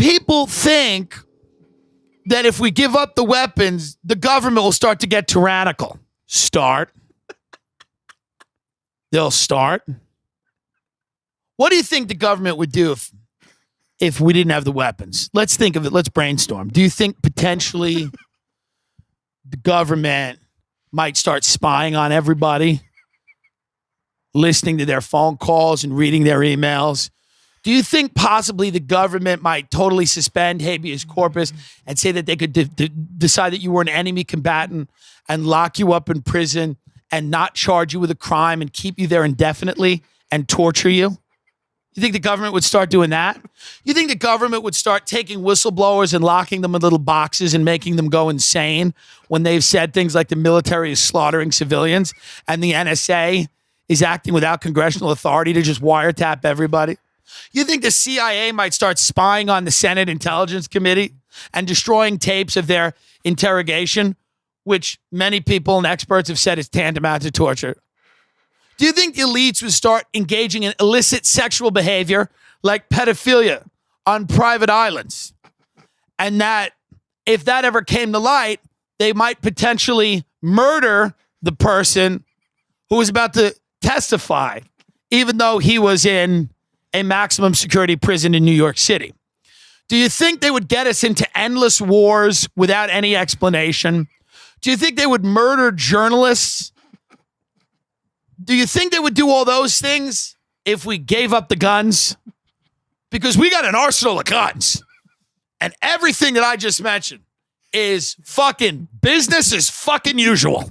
people think that if we give up the weapons, the government will start to get tyrannical. They'll start. What do you think the government would do if we didn't have the weapons? Let's think of it. Let's brainstorm. Do you think potentially the government might start spying on everybody, listening to their phone calls and reading their emails? Do you think possibly the government might totally suspend habeas corpus and say that they could decide that you were an enemy combatant and lock you up in prison and not charge you with a crime and keep you there indefinitely and torture you? You think the government would start doing that? You think the government would start taking whistleblowers and locking them in little boxes and making them go insane when they've said things like the military is slaughtering civilians and the NSA is acting without congressional authority to just wiretap everybody? You think the CIA might start spying on the Senate Intelligence Committee and destroying tapes of their interrogation, which many people and experts have said is tantamount to torture? Do you think the elites would start engaging in illicit sexual behavior like pedophilia on private islands? And that if that ever came to light, they might potentially murder the person who was about to testify, even though he was in a maximum security prison in New York City? Do you think they would get us into endless wars without any explanation? Do you think they would murder journalists? Do you think they would do all those things if we gave up the guns? Because we got an arsenal of guns. And everything that I just mentioned is fucking business as fucking usual.